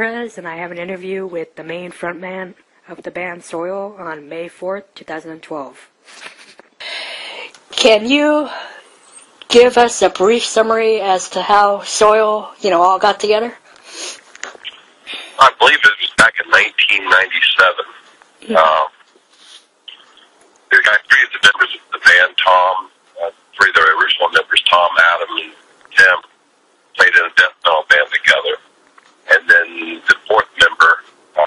Perez, and I have an interview with the main frontman of the band Soil on May 4th, 2012. Can you give us a brief summary as to how Soil, all got together? I believe it was back in 1997. Yeah. There got three of the members of the band, Tom, three of the original members, Tom, Adam, and Tim, played in a death metal band together. And then the fourth member,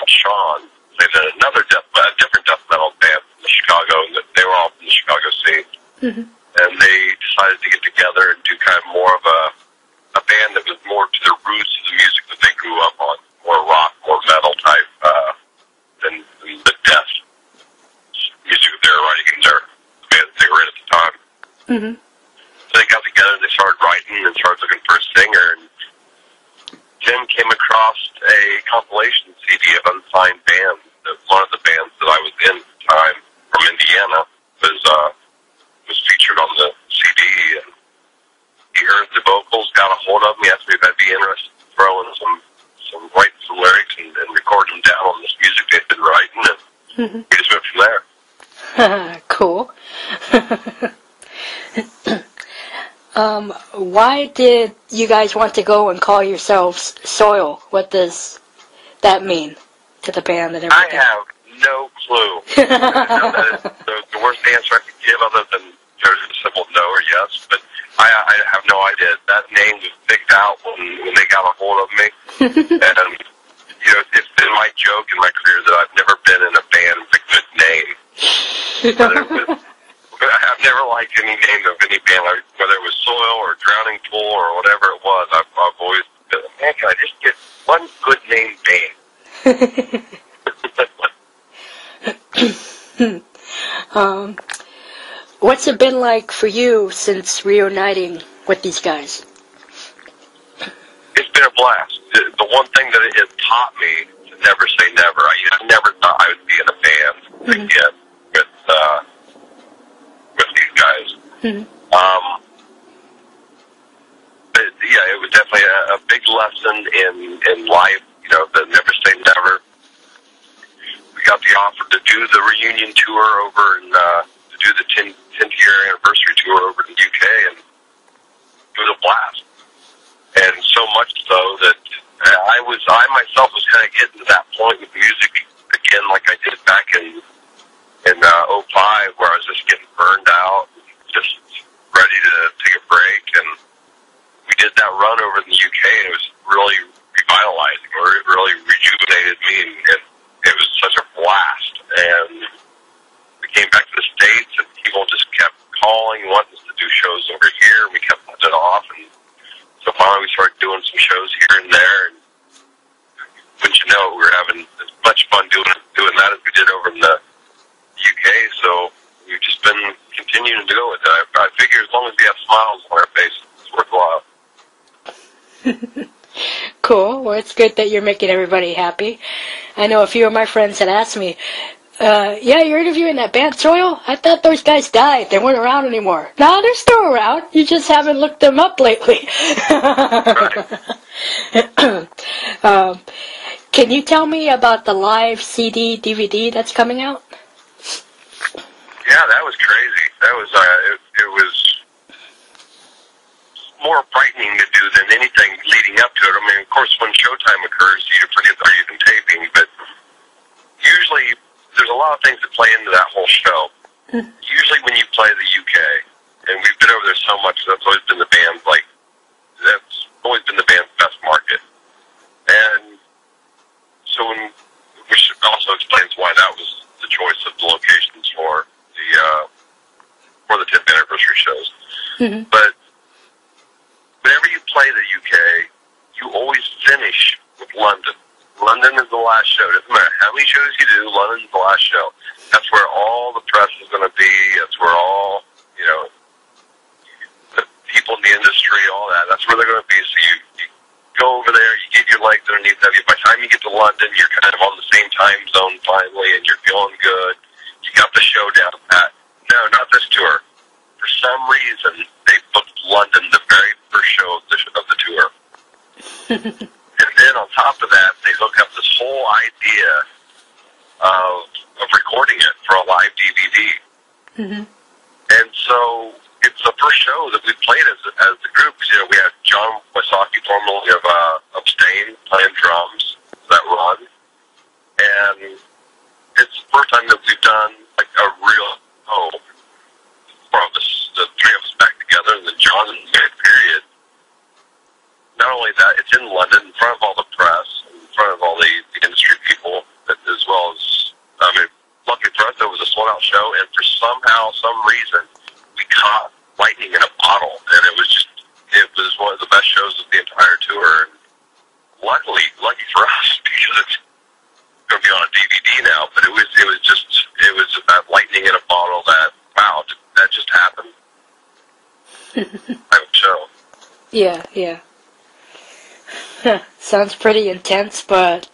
Sean, played in another different death metal band from Chicago, and they were all from the Chicago scene. Mm-hmm. And they decided to get together and do kind of more of a band that was more to the roots of the music that they grew up on, more rock, more metal type, than the death music that they were writing in their band that they were in at the time. Mm-hmm. So they got together and they started writing and started looking for a singer. And Tim came across a compilation CD of unsigned bands. One of the bands that I was in at the time from Indiana was featured on the CD, and he heard the vocals, got a hold of me, asked me if I'd be interested in throwing writing some lyrics and record them down on this music they'd been writing, and we just went from there. Cool. Why did you guys want to go and call yourselves Soil? What does that mean to the band and everything? I have no clue. That is the worst answer I could give, other than there's a simple no or yes, but I have no idea. That name was picked out when they got a hold of me. And, it's been my joke in my career that I've never been in a band with a good name. I've never liked any name of any band, whether it was Soil or Drowning Pool or whatever it was. I've always been, man, can I just get one good name band? What's it been like for you since reuniting with these guys? It's been a blast. The one thing that it has taught me to never say never. I never thought I would be in a band again with these guys. Mm-hmm. But yeah, it was definitely a big lesson in life. The never say never. We got the offer to do the reunion tour over and to do the 10th year anniversary tour over in the UK, and it was a blast. And so much so that I myself was kind of getting to that point with music again, like I did back in '05, where I was just getting burned out, just ready to take a break. And we did that run over in the UK, and it was really revitalizing, or it really rejuvenated me, and it was such a blast. And we came back to the States, and people just kept calling, wanting us to do shows over here. We kept putting it off, and so finally we started doing some shows here and there. And wouldn't you know, we were having as much fun doing that as we did over in the UK. So we've just been continuing to go with it. I figure as long as we have smiles on our face, it's worthwhile. Cool. Well, it's good that you're making everybody happy. I know a few of my friends had asked me, yeah, you're interviewing that band Soil? I thought those guys died. They weren't around anymore. No, they're still around. You just haven't looked them up lately. Can you tell me about the live CD, DVD that's coming out? Yeah, that was crazy. That was, it was more frightening to do than anything leading up to it. I mean, of course, when showtime occurs, you forget they're even taping, but usually there's a lot of things that play into that whole show. Usually when you play the UK, and we've been over there so much, that's always been the band's, that's always been the band's best market. And so which also explains why that was the choice of the locations for the 10th anniversary shows. Mm-hmm. But whenever you play the UK, you always finish with London. London is the last show. Doesn't matter how many shows you do, London's the last show. That's where all the press is going to be. That's where all, the people in the industry, all that. That's where they're going to be. So you go over there, you get your legs underneath of you. By the time you get to London, you're kind of on the same time zone finally, and you're feeling good. You got the show down pat. No, not this tour. For some reason, they booked London the very first show of the tour. And then on top of that, they hook up this whole idea of recording it for a live DVD. Mm-hmm. And so it's the first show that we played as the group. You know, we had John Wysocki, formerly of Stain, playing drums that run. And it's the first time that we've done like a real the three of us back together, and then John in the period. Not only that, it's in London, in front of all the press, in front of all the industry people, as well as, I mean, lucky for us, it was a sold-out show, and for some reason, we caught lightning in a bottle, and it was one of the best shows of the entire tour. And lucky for us, because it's going to be on a DVD now, but it was that lightning in a bottle that, wow, that just happened. I would show. Yeah. Sounds pretty intense, but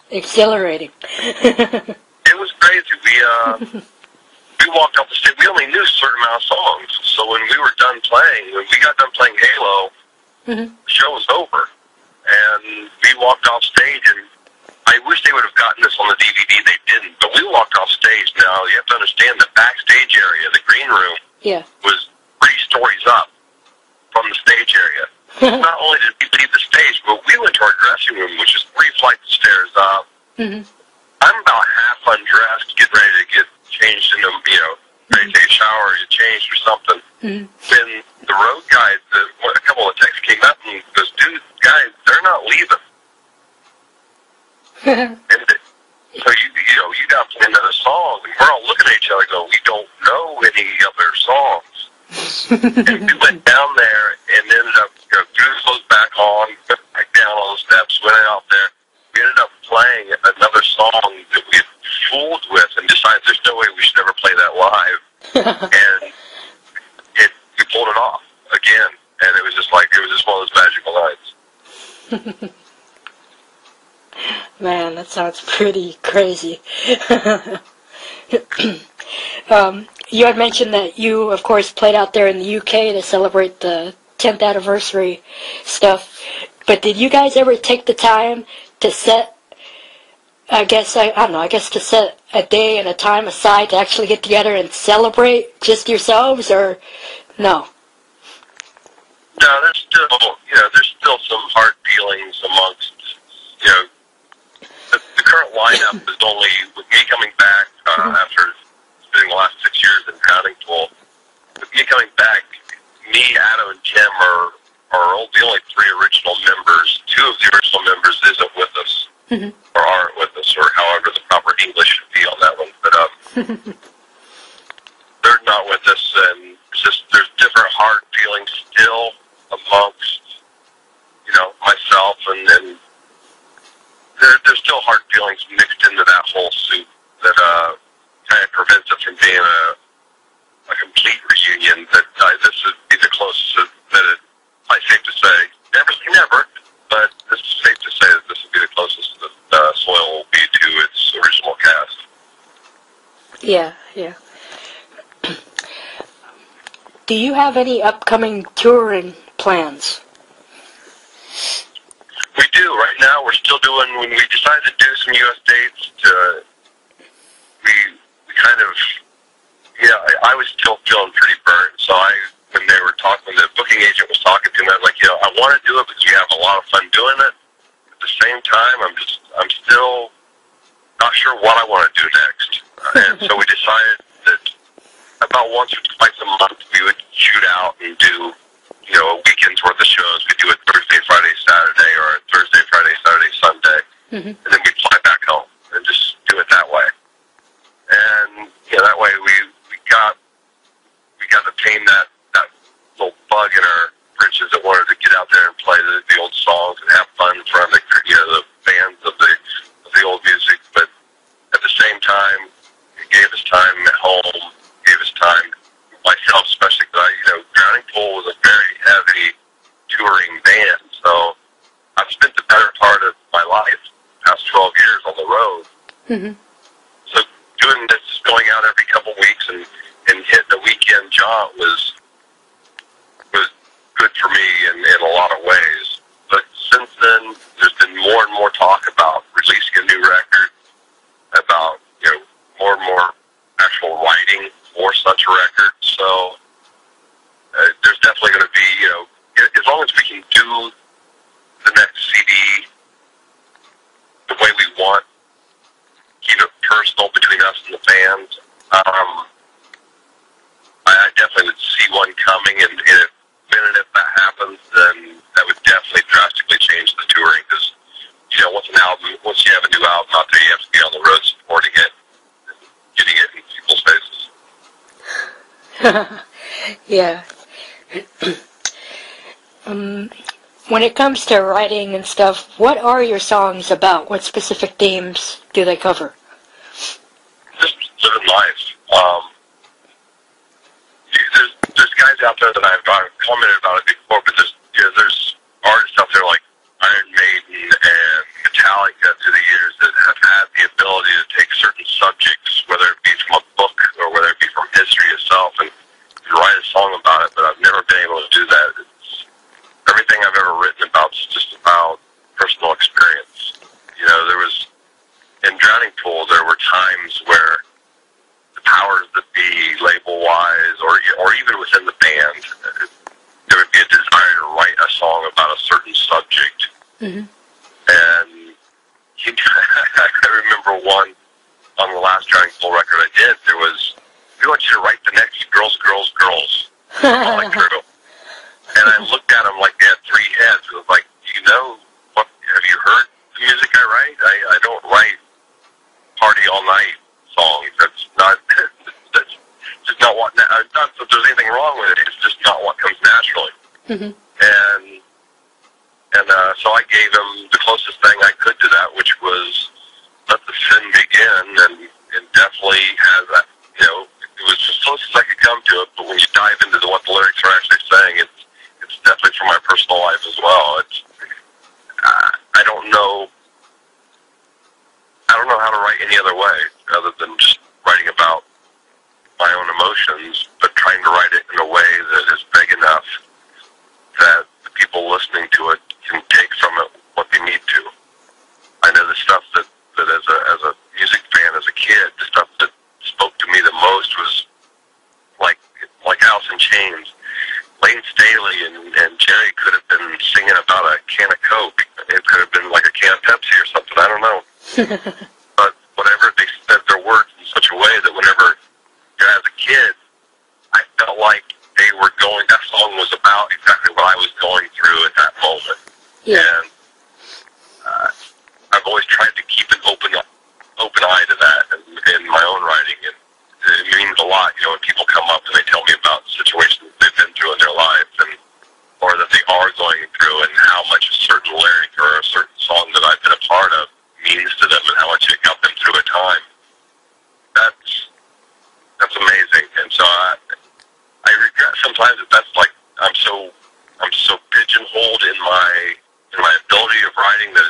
exhilarating. It was crazy. We walked off the stage. We only knew a certain amount of songs. So when we got done playing Halo, Mm-hmm. the show was over. And we walked off stage, and I wish they would have gotten this on the DVD. They didn't. But we walked off stage. Now, you have to understand the backstage area, the green room, was 3 stories up from the stage area. Not only did we leave the stage, but we went to our dressing room, which is 3 flights of stairs up. Mm-hmm. I'm about half undressed, getting ready to get changed into, ready to take a shower or get changed or something. Mm-hmm. When the road guys, a couple of techs came up and goes, dude, guys, they're not leaving. And so you got to play another song, and we're all looking at each other going, we don't know any other songs. And we went down there and ended up, drew the clothes back on, went back down all the steps, went out there. We ended up playing another song that we had fooled with and decided there's no way we should ever play that live. And we pulled it off again. And it was just one of those magical nights. Man, that sounds pretty crazy. You had mentioned that you, of course, played out there in the UK to celebrate the 10th anniversary stuff. But did you guys ever take the time to set, to set a day and a time aside to actually get together and celebrate just yourselves, or no? No, there's still some hard feelings amongst, the current lineup is only, with me coming back after spending the last 6 years in Drowning Pool, with me coming back, me, Adam, and Jim are the only 3 original members. 2 of the original members isn't with us, or aren't with us, or however the proper English should be on that one. But they're not with us, and there's different hard feelings still amongst, myself, and then there's still hard feelings mixed into that whole soup that kind of prevents it from being a complete reunion. That this would be the closest that I safe to say, never say never, but this is safe to say that this would be the closest that Soil will be to its original cast. Yeah. Do you have any upcoming touring plans? We do. Right now, we're still doing, when we decided to do some U.S. dates, we kind of, I was still feeling pretty burnt, so when the booking agent was talking to me, I was like, I want to do it because we have a lot of fun doing it. At the same time, I'm still not sure what I want to do next. And so we decided that about once or twice a month, we would shoot out and do, a weekend's worth of shows. We'd do it Thursday, Friday, Saturday, or Thursday, Friday, Saturday, Sunday. And then we'd fly back home and just do it that way. And, that way we got to tame that little bug in our britches that wanted to get out there and play the old songs and have fun in front of the fans of the old music. But at the same time, it gave us time at home, gave us time, myself especially, because Drowning Pool was a very heavy touring band. So I've spent the better part of my life, past 12 years, on the road. So doing this, going out every couple weeks and hitting a weekend jaunt was good for me in a lot of ways. But since then, there's been more and more waiting for such a record. So there's definitely going to be, you know, as long as we can do the next CD the way we want, keep it personal between us and the band. I definitely would see one coming, and if that happens, then that would definitely drastically change the touring, because, you know, once you have a new album out there, you have to be on the road supporting it, and getting it in people's faces. Yeah. When it comes to writing and stuff, what are your songs about? What specific themes do they cover? Just living life. There's guys out there that I've commented about it before, but there's artists out there like Iron Maiden and Metallica through the years that have had the ability to take certain subjects, whether it be from a book or whether it be from history itself, and write a song about it, but I've never been able to do that. Everything I've ever written about is just about personal experience. You know, in Drowning Pool, there were times where the powers that be, label-wise, or even within the band, there would be a desire to write a song about a certain subject. Mm-hmm. And I remember one on the last Drowning Pool record I did, there was, we want you to write the next Girls, Girls, Girls. All I drew. And I looked at them like they had three heads. It was like, you know, have you heard the music I write? I don't write party all night songs. That's just not what, not that there's anything wrong with it. It's just not what comes naturally. Mm-hmm. And so I gave him the closest thing I could to that, which was Let the Sin Begin, and definitely has that, you know, it was as close as I could come to it, but when you dive into what the lyrics are actually saying, it's definitely from my personal life as well. I don't know how to write any other way other than just writing about my own emotions, but trying to write it in a way that is big enough that the people listening to it can take from it what they need to. I know the stuff that as a music fan, as a kid, the stuff that spoke to me the most was like Alice in Chains. Lane Staley and Jerry could have been singing about a can of Coke. It could have been like a can of Pepsi or something. I don't know. But whatever, they said their words in such a way that whenever, you know, as a kid, I felt like that song was about exactly what I was going through at that moment. Yeah. And I've always tried to keep an open eye to that in my own writing, and it means a lot, you know, when people come up and they tell me about situations they've been through in their life, or that they are going through, and how much a certain lyric or a certain song that I've been a part of means to them, and how much it got them through a time. That's amazing. And so I regret sometimes that that's like I'm so pigeonholed in my ability of writing that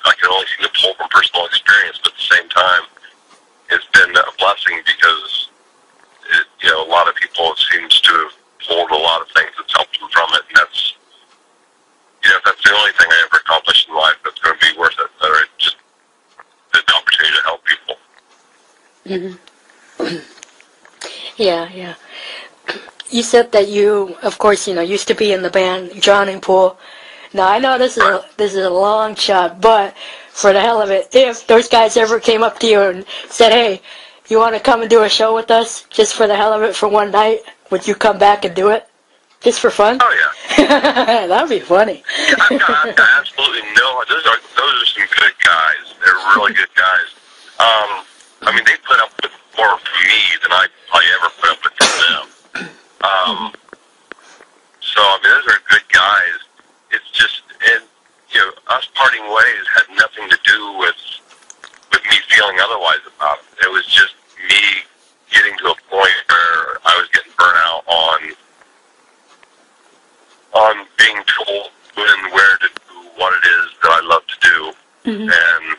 I can only seem to pull from personal experience, but at the same time, it's been a blessing because you know, a lot of people, it seems to have pulled a lot of things that's helped them from it, and that's, you know, if that's the only thing I ever accomplished in life, that's going to be worth it. Or just the opportunity to help people. Mm-hmm. Yeah. You said that you, of course, you know, used to be in the band Drowning Pool. Now, I know this is a long shot, but for the hell of it, if those guys ever came up to you and said, hey, you want to come and do a show with us, just for the hell of it, for one night, would you come back and do it? Just for fun? Oh, yeah. That'd be funny. Yeah, I've got absolutely no, those are some good guys. They're really good guys. I mean, they put up with more for me than I probably ever put up with them. So, I mean, those are good guys. It's just, and, you know, us parting ways had nothing to do with me feeling otherwise about it. It was just me getting to a point where I was getting burnt out on being told when and where to do what it is that I love to do. Mm-hmm. And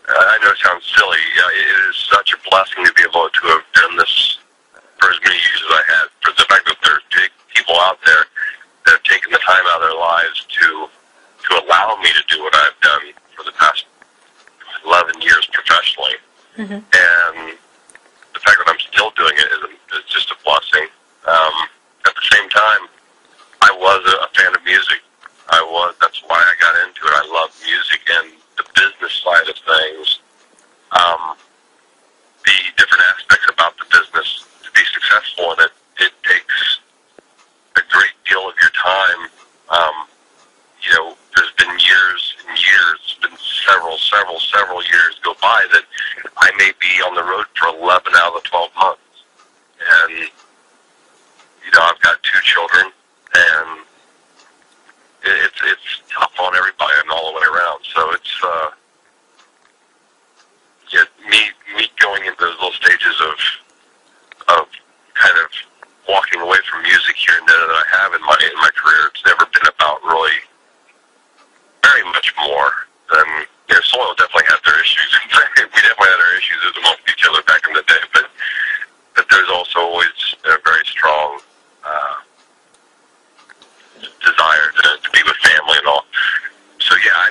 I know it sounds silly. It is such a blessing to be able to have done this for as many years as I had. For the fact that there's people out there that have taken the time out of their lives to allow me to do what I've done for the past 11 years professionally. Mm-hmm. And 11 out of the 12 months. And, you know, I've got 2 children, and it's tough on everybody and all the way around. So it's, me going into those little stages of kind of walking away from music here and there that I have in my career. It's never been about really very much more than, you know, Soil definitely had their issues. We definitely had our issues amongst each other back in the day, but there's also always a very strong desire to be with family and all. So yeah,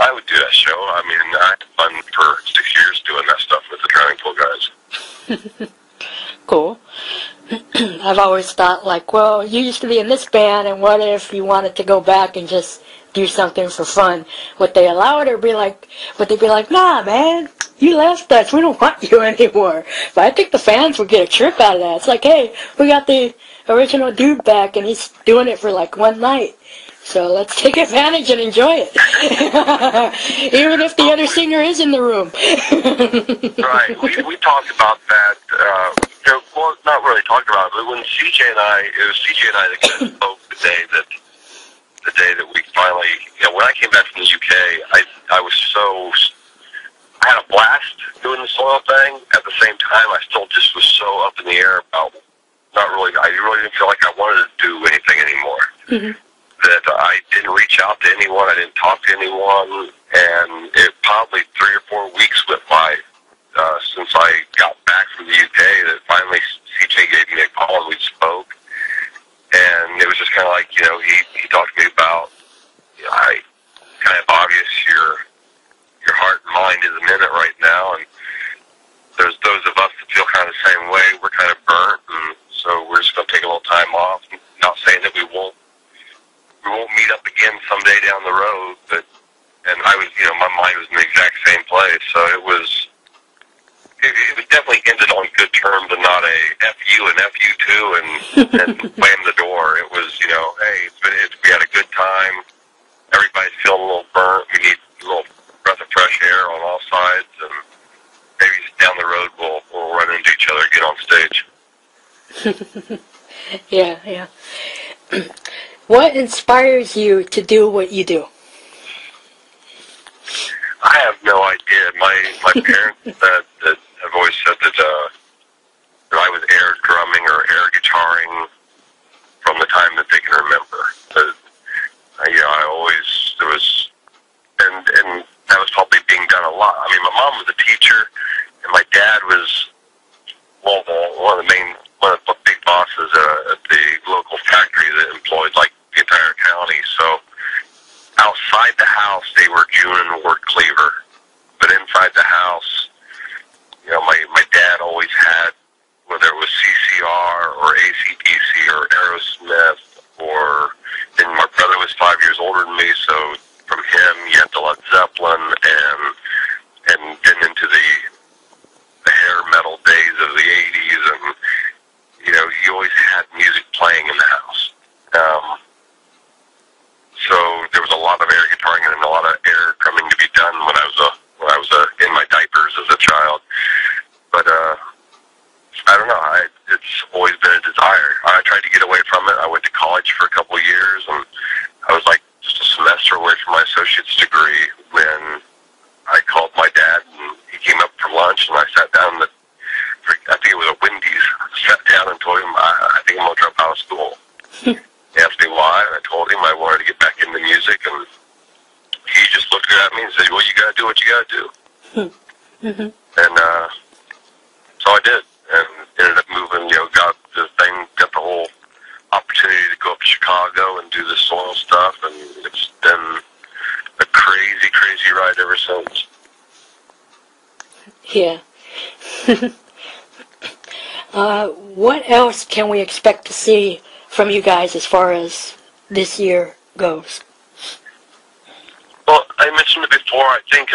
I would do that show. I mean, I had fun for 6 years doing that stuff with the Drowning Pool guys. Cool. I've always thought, like, well, you used to be in this band, and what if you wanted to go back and just do something for fun? Would they allow it, or would they be like, nah, man, you left us, we don't want you anymore? But I think the fans would get a trip out of that. It's like, hey, we got the original dude back, and he's doing it for like one night. So let's take advantage and enjoy it. Even if the other singer is in the room. Right. We talked about that. Well, not really talked about it, but when CJ and I that kind of spoke the day that we finally, you know, when I came back from the UK, I had a blast doing the Soil thing. At the same time, I still just was so up in the air about I really didn't feel like I wanted to do anything anymore. Mm-hmm. That I didn't reach out to anyone, I didn't talk to anyone, and it probably 3 or 4 weeks went by since I got back from the UK that finally CJ gave me a call and we spoke. And it was just kind of like, you know, he talked to me about, you know, I kind of obvious your heart and mind isn't in it right now, and there's those of us that feel kind of the same way. We're kind of burnt, and so we're just going to take a little time off. Not saying that we won't meet up again someday down the road, but, and I was, you know, my mind was in the exact same place, so it was definitely ended on good terms and not a F you and F you too and slam the door. It was, you know, hey, we had a good time, everybody's feeling a little burnt, we need a little breath of fresh air on all sides, and maybe down the road we'll run into each other again on stage. Yeah. What inspires you to do what you do? I have no idea. My parents that have always said that I was air drumming or air guitaring from the time that they can remember. You know, and that was probably being done a lot. I mean, my mom was a teacher, and my dad was one of the big bosses at the local factory that employed like the entire county. So outside the house, they were June and Ward Cleaver, but inside the house, you know, my dad always had, whether it was CCR or AC/DC or Aerosmith, and my brother was 5 years older than me, so from him you had to Led Zeppelin and then into the hair metal days of the 80s, and you know, you always had music playing in the house. So there was a lot of air guitaring and a lot of air drumming to be done when I was in my diapers as a child. But I don't know. It's always been a desire. I tried to get away from it. I went to college for a couple of years, and I was like just a semester away from my associate's degree when I called my dad, and he came up for lunch, and I sat down. I think it was a Wendy's. I sat down and told him, I think I'm going to drop out of school. He asked me why, and I told him I wanted to get back into music, and he just looked at me and said, well, you got to do what you got to do. Mm-hmm. And so I did, and ended up moving, you know, got the whole opportunity to go up to Chicago and do the Soil stuff, and it's been a crazy, crazy ride ever since. Yeah. What else can we expect to see from you guys as far as this year goes? Well, I mentioned it before. I think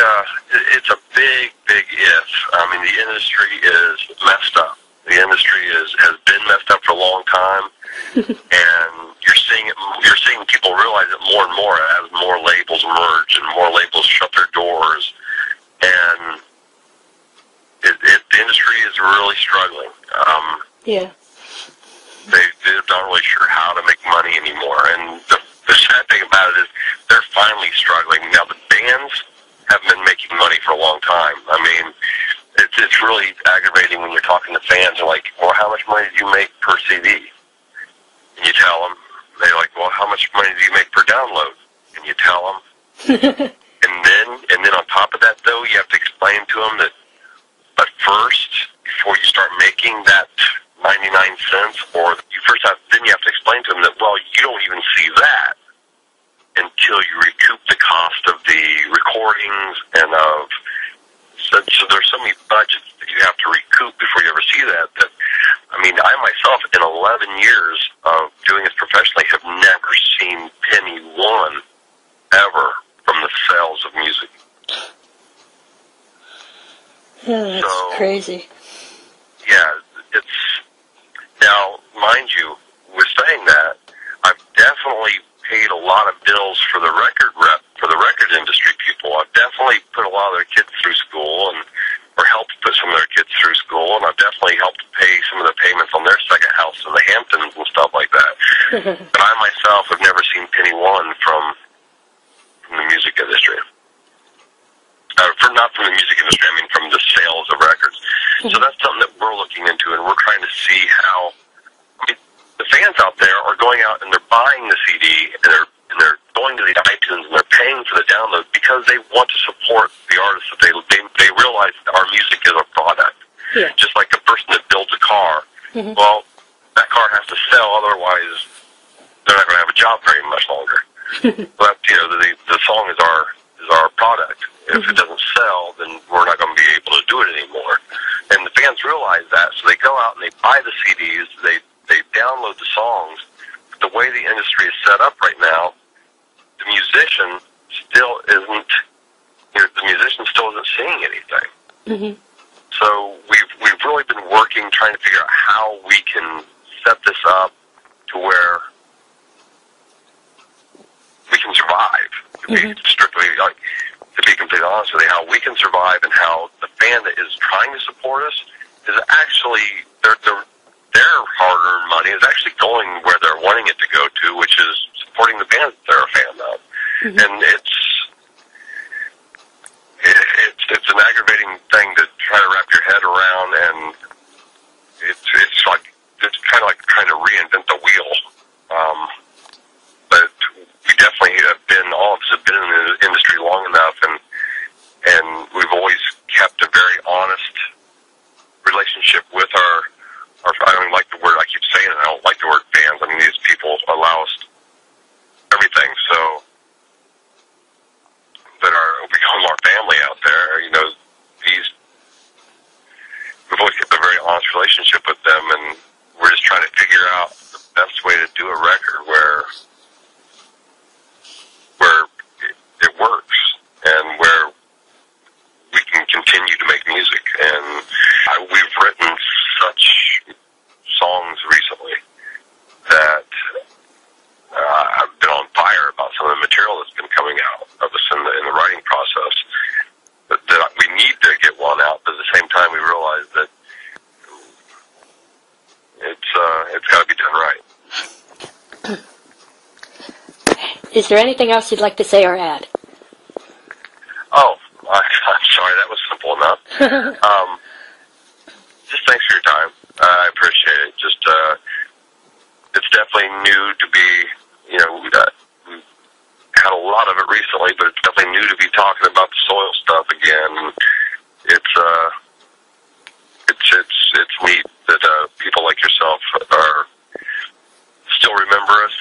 it's a big, big if. I mean, the industry is messed up. The industry has been messed up for a long time, and you're seeing people realize it more and more as more labels merge and more labels shut their doors. And the industry is really struggling. Yeah. They're not really sure how to make money anymore. And the sad thing about it is they're finally struggling. Now, the bands haven't been making money for a long time. I mean, it's really aggravating when you're talking to fans and like, well, how much money do you make per CD? And you tell them. They're like, well, how much money do you make per download? And you tell them. and then on top of that, though, you have to explain to them that, but first, before you start making that 99 cents, or then you have to explain to them that, well, you don't even see that until you recoup the cost of the recordings and of, so there's so many budgets that you have to recoup before you ever see that. I mean, I myself, in 11 years of doing this professionally, have never seen penny one ever from the sales of music. Oh, that's crazy. Yeah, now, mind you, with saying that, I've definitely paid a lot of bills for the record industry people. I've definitely put a lot of their kids through school or helped put some of their kids through school, and I've definitely helped pay some of the payments on their second house in the Hamptons and stuff like that. But I myself have never seen penny one from the music industry. Not from the music industry, I mean from the sales of records. So that's something that we're looking into, and we're trying to see how, I mean, the fans out there are going out and they're buying the CD, and they're going to the iTunes, and they're paying for the download because they want to support the artists that they realize that our music is a product. Yeah. Just like a person that builds a car. Mm-hmm. Well, that car has to sell, otherwise they're not going to have a job very much longer. But, the song is our product. If it doesn't sell, then we're not going to be able to do it anymore. And the fans realize that, so they go out and they buy the CDs, they download the songs. But the way the industry is set up right now, the musician still isn't seeing anything. Mm-hmm. So we've really been working, trying to figure out how we can set this up to where we can survive. To be strictly to be completely honest with you, how we can survive and how the fan that is trying to support us is actually their hard-earned money is actually going where they're wanting it to go to, which is supporting the band that they're a fan of. Mm-hmm. And it's an aggravating thing to try to wrap your head around, and it's kind of like trying to reinvent the wheel. But we definitely all of us have been in the industry long enough, and we've always kept a very honest relationship with our I don't like the word, I keep saying it, I don't like the word fans. I mean, these people allow us everything, so that we call them our family out there. We've always kept a very honest relationship with them, and we're just trying to figure out the best way to do a record where it works and where we can continue to make music. And we've written such songs recently that I've been on fire about some of the material that's been coming out of us in the writing process. That we need to get one out, but at the same time we realize that it's got to be done right. Is there anything else you'd like to say or add? Oh, I'm sorry, that was simple enough. Just thanks for your time. I appreciate it. Just, it's definitely new to be, we had a lot of it recently, but it's definitely new to be talking about the soil stuff again. It's neat that people like yourself still remember us